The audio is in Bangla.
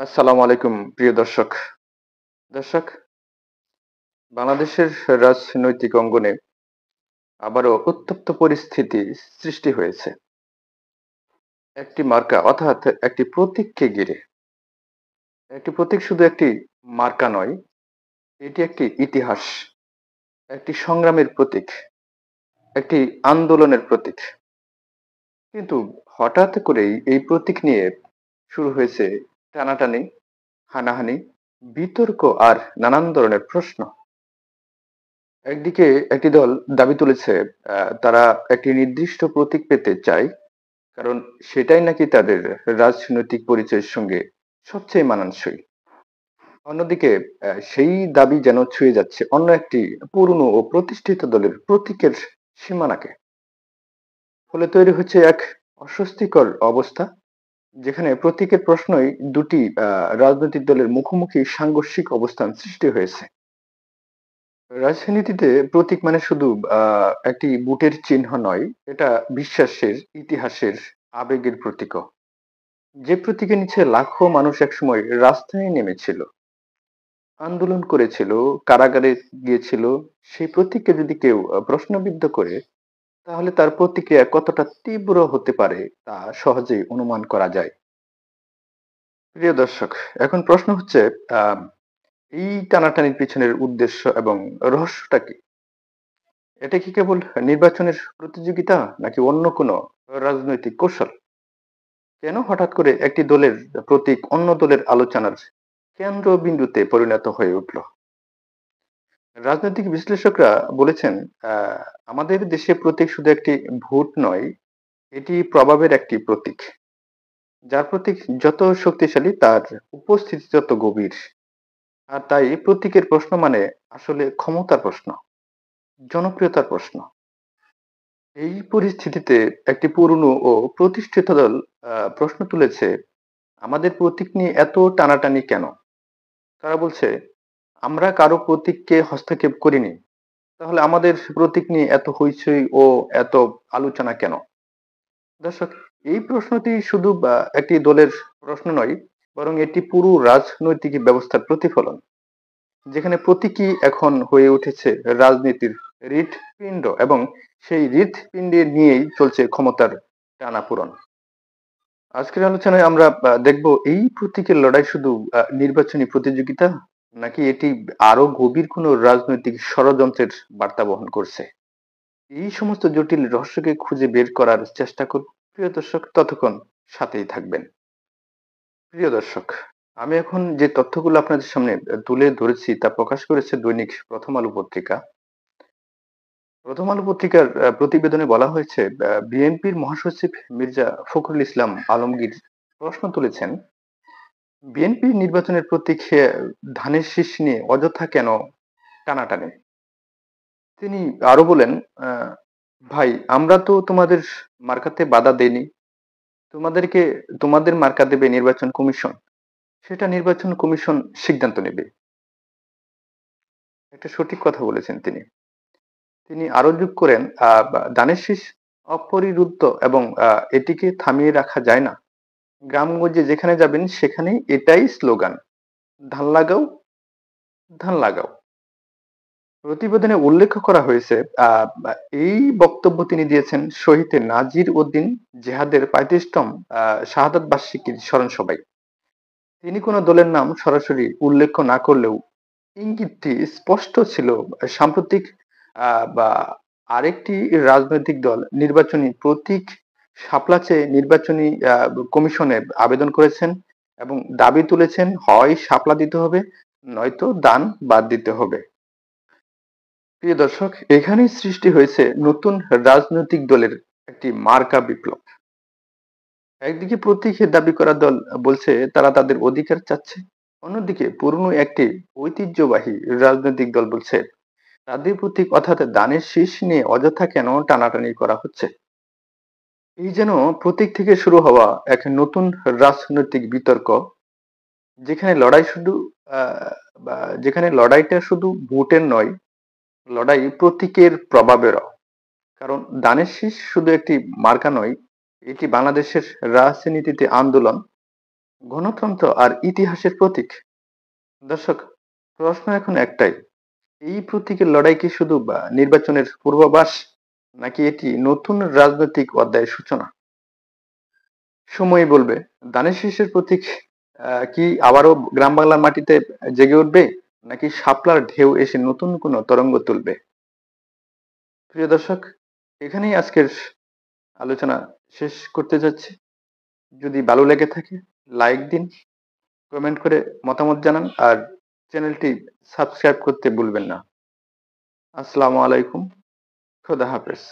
আসসালামু আলাইকুম প্রিয় দর্শক। দর্শক, বাংলাদেশের রাজনৈতিক অঙ্গনে আবারও উত্তপ্ত পরিস্থিতি সৃষ্টি হয়েছে। একটি মার্কা অর্থাৎ একটি প্রতীককে ঘিরে। একটি প্রতীক শুধু একটি মার্কা নয়, এটি একটি ইতিহাস, একটি সংগ্রামের প্রতীক, একটি আন্দোলনের প্রতীক। কিন্তু হঠাৎ করেই এই প্রতীক নিয়ে শুরু হয়েছে টানাটানি, হানাহানি, বিতর্ক আর নানান ধরনের প্রশ্ন। একদিকে একটি দল দাবি তুলেছে তারা একটি নির্দিষ্ট প্রতীক পেতে চায়, কারণ সেটাই নাকি তাদের রাজনৈতিক পরিচয়ের সঙ্গে সবচেয়ে মানানসই। অন্যদিকে সেই দাবি যেন ছুঁয়ে যাচ্ছে অন্য একটি পুরনো ও প্রতিষ্ঠিত দলের প্রতীকের সীমানাকে। ফলে তৈরি হচ্ছে এক অস্বস্তিকর অবস্থা, যেখানে প্রতীকের প্রশ্নই দুটি রাজনৈতিক দলের মুখোমুখি সাংঘর্ষিক অবস্থান সৃষ্টি হয়েছে। রাজনীতিতে প্রতীক মানে শুধু একটি বুটের চিহ্ন নয়, এটা বিশ্বাসের, ইতিহাসের, আবেগের প্রতীকও। যে প্রতীকের নিচে লাখো মানুষ একসময় রাস্তায় নেমেছিল, আন্দোলন করেছিল, কারাগারে গিয়েছিল, সেই প্রতীককে যদি কেউ প্রশ্নবিদ্ধ করে, তাহলে তার প্রতিক্রিয়া কতটা তীব্র হতে পারে তা সহজেই অনুমান করা যায়। প্রিয় দর্শক, এখন প্রশ্ন হচ্ছে, আহ এই টানাটানির পিছনের উদ্দেশ্য এবং রহস্যটা কি? এটা কি কেবল নির্বাচনের প্রতিযোগিতা, নাকি অন্য কোনো রাজনৈতিক কৌশল? কেন হঠাৎ করে একটি দলের প্রতীক অন্য দলের আলোচনার কেন্দ্রবিন্দুতে পরিণত হয়ে উঠল? রাজনৈতিক বিশ্লেষকরা বলেছেন, আহ, আমাদের দেশে প্রতীক শুধু একটি ভোট নয়, এটি প্রভাবের একটি প্রতীক। যার প্রতীক যত শক্তিশালী, তার উপস্থিতি তত গভীর। আর তাই প্রতীকের প্রশ্ন মানে আসলে ক্ষমতার প্রশ্ন, জনপ্রিয়তার প্রশ্ন। এই পরিস্থিতিতে একটি পুরনো ও প্রতিষ্ঠিত দল প্রশ্ন তুলেছে, আমাদের প্রতীক নিয়ে এত টানাটানি কেন? তারা বলছে, আমরা কারো প্রতীককে হস্তক্ষেপ করিনি, তাহলে আমাদের প্রতীক নিয়ে এত হইচই ও এত আলোচনা কেন? দর্শক, এই প্রশ্নটি শুধু একটি দলের প্রশ্ন নয়, বরং এটি পুরো রাজনৈতিক ব্যবস্থার প্রতিফলন, যেখানে প্রতীকী এখন হয়ে উঠেছে রাজনীতির হৃৎপিণ্ড, এবং সেই হৃৎপিণ্ডে নিয়েই চলছে ক্ষমতার টানাপোড়েন। আজকের আলোচনায় আমরা দেখব, এই প্রতীকের লড়াই শুধু নির্বাচনী প্রতিযোগিতা, নাকি এটি আরো গভীর কোনো রাজনৈতিক ষড়যন্ত্রের বার্তা বহন করছে। এই সমস্ত জটিল রহস্যকে খুঁজে বের করার চেষ্টা করব। প্রিয় দর্শক, ততক্ষণ সাথেই থাকবেন। প্রিয় দর্শক, আমি এখন যে তথ্যগুলো আপনাদের সামনে তুলে ধরেছি তা প্রকাশ করেছে দৈনিক প্রথম আলো পত্রিকা। প্রথম আলো পত্রিকার প্রতিবেদনে বলা হয়েছে, বিএনপির মহাসচিব মির্জা ফখরুল ইসলাম আলমগীর প্রশ্ন তুলেছেন, বিএনপি নির্বাচনের প্রতীক ধানের শীষ নিয়ে অযথা কেন টানাটানি? তিনি আরো বলেন, আহ, ভাই, আমরা তো তোমাদের মার্কাতে বাধা দেইনি। তোমাদেরকে, তোমাদের মার্কা দেবে নির্বাচন কমিশন, সেটা নির্বাচন কমিশন সিদ্ধান্ত নেবে। একটা সঠিক কথা বলেছেন তিনি। তিনি আরো যোগ করেন, ধানের শীষ অপরিরুদ্ধ এবং এটিকে থামিয়ে রাখা যায় না। গ্রামগঞ্জে যেখানে যাবেন সেখানেই এটাই স্লোগান, ধান লাগাও, ধান লাগাও। প্রতিবেদনে উল্লেখ করা হয়েছে, আহ, এই বক্তব্য তিনি দিয়েছেন শহীদ নাজির উদ্দিন জেহাদের 35তম শাহাদাত বার্ষিকীর স্মরণ সভায়। তিনি কোনো দলের নাম সরাসরি উল্লেখ না করলেও ইঙ্গিতটি স্পষ্ট ছিল। সাম্প্রতিক বা আরেকটি রাজনৈতিক দল নির্বাচনী প্রতীক শাপলা চেয়ে নির্বাচনী কমিশনে আবেদন করেছেন এবং দাবি তুলেছেন, হয় শাপলা দিতে হবে, নয়তো দান বাদ দিতে হবে। প্রিয় দর্শক, এখানেই সৃষ্টি হয়েছে নতুন রাজনৈতিক দলের একটি মার্কা বিপ্লব। একদিকে প্রতীকের দাবি করা দল বলছে তারা তাদের অধিকার চাচ্ছে, অন্যদিকে পুরনো একটি ঐতিহ্যবাহী রাজনৈতিক দল বলছে তাদের প্রতীক অর্থাৎ দানের শীষ নিয়ে অযথা কেন টানাটানি করা হচ্ছে। এই যেন প্রতীক থেকে শুরু হওয়া এক নতুন রাজনৈতিক বিতর্ক, যেখানে লড়াই শুধু আহ যেখানে লড়াইটা শুধু ভোটের নয়, লড়াই প্রতীকের প্রভাবেরও। কারণ দানের শীষ শুধু একটি মার্কা নয়, এটি বাংলাদেশের রাজনীতিতে আন্দোলন, গণতন্ত্র আর ইতিহাসের প্রতীক। দর্শক, প্রশ্ন এখন একটাই, এই প্রতীকের লড়াই কি শুধু নির্বাচনের পূর্বাভাস, নাকি এটি নতুন রাজনৈতিক অধ্যায়ের সূচনা? সময় বলবে। ধানের শীষের প্রতীক কি আবারও গ্রাম বাংলার মাটিতে জেগে উঠবে, নাকি শাপলার ঢেউ এসে নতুন কোনো তরঙ্গ তুলবে? প্রিয় দর্শক, এখানেই আজকের আলোচনা শেষ করতে যাচ্ছি। যদি ভালো লেগে থাকে লাইক দিন, কমেন্ট করে মতামত জানান, আর চ্যানেলটি সাবস্ক্রাইব করতে ভুলবেন না। আসসালামু আলাইকুম। খোদা হাফেজ।